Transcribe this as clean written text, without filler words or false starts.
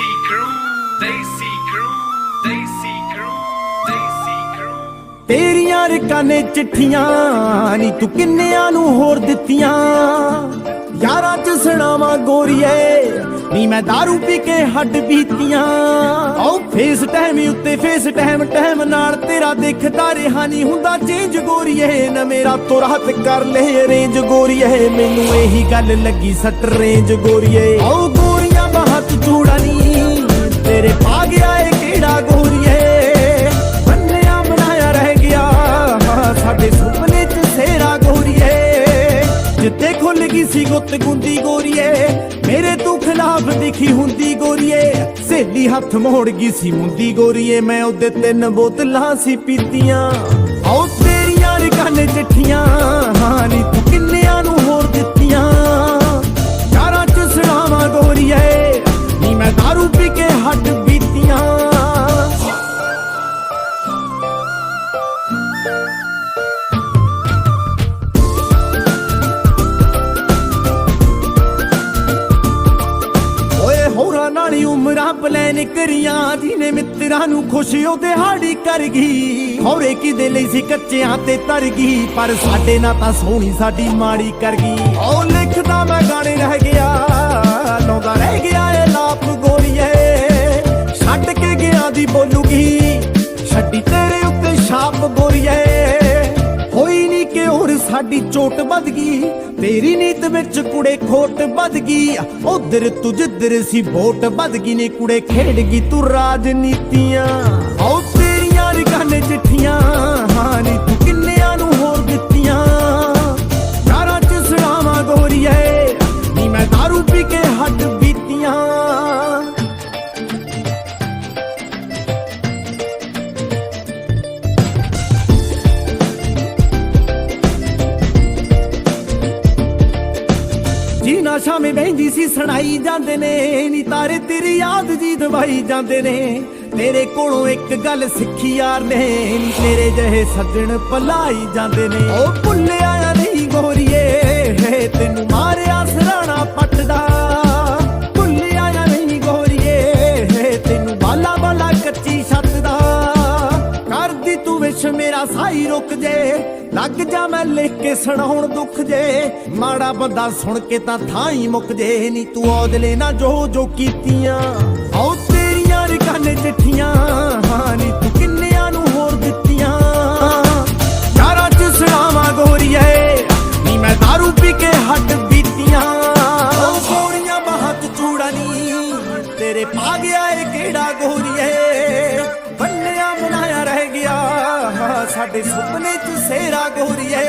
Desi crew, Desi crew, Desi crew, Desi crew। तेरियां रकाने चिट्ठियां नी तू किन्नियां नू होर दित्तियां यारां च सुणावां गोरीए नी मैं दारू पी के हड्ड बीतियां ओ फेस टाइम उत्ते फेस टाइम नाल तेरा देखदा रहा नी हुंदा चेंज गोरीए न मेरा तो राहत कर ले अरेंज गोरीए मैनू यही गल लगी सट रेंज गोरीए ओ गोरियां बहुत चूड़ा नी तेरे पा गया ए केड़ा गोरीए साडे सुपने च सेरा गोरीए जिते खुल गई सी गुत गुंदी गोरीए मेरे तू खिलाफ दिखी हुंदी गोरीए सहेली हथ मोड़ गई सी मुंदी गोरीए मैं ओदे 3 बोतलां सी पीतियां आओ तेरियां रकाने चिट्ठियां हां नी तू किन्नियां नू होर दित्तियां यारां च सुणावां गोरीए नी मैं दारू पी के हट बीतियां नाली उमरां प्लैन करियां जिने मित्रां नू खुशियों दिहाड़ी कर गई होरे किदे लई सी कच्चियां ते तर गई पर साडे नाल तां सोहणी साडी माड़ी कर गई ओ लिखदा मैं गाने रह गया लौंदा रह गया ए लाप गोरीए छड्ड के गया दी बोलूगी छड्डी तेरे उत्ते छाप गोरीए होई नी कि होर साडी चोट बद गई तेरी नीत विच कुड़े खोट बद गई उधर तू जिधर सी वोट बद गई ने कुड़े खेड गई तू राजनीतियां आओ तेरियां रकाने चिट्ठियां हां नी तू किन्नियां नू होर दित्तियां यारां च सुणावां गोरीए नी मैं दारू पी के हट बीतियां नशा में बहंदी सी सुनाई जांदे ने नी तारे तेरी याद जी दवाई जांदे ने तेरे कोलों एक गल सिक्खी यार ने नी तेरे जहे सज्जन भलाई जांदे ने ओ भुल्ले आया नहीं गोरीए तेनू मारिया सराणा पटदा भुल्ले आया नहीं गोरीए तेनू बाला बाला कच्ची छत दा कर दी तू विश मेरा साई रुक जे लग जा मैं लिख के सुनाउण दुख जे माड़ा बंदा सुन के तां थां ही मुक जे नी तू औदले ना जो कीतियां आओ तेरियां रकाने चिट्ठियां हां नी तू किन्नियां नू होर दित्तियां यारां च सुणावां गोरीए नी मैं दारू पी के हट बीतियां ओ गोरियां बहुत चूड़ा नी तेरे पा गया ए केड़ा गोरीए बन्निया बनाया रह गया साडे सुपने च सेरा गोरीए।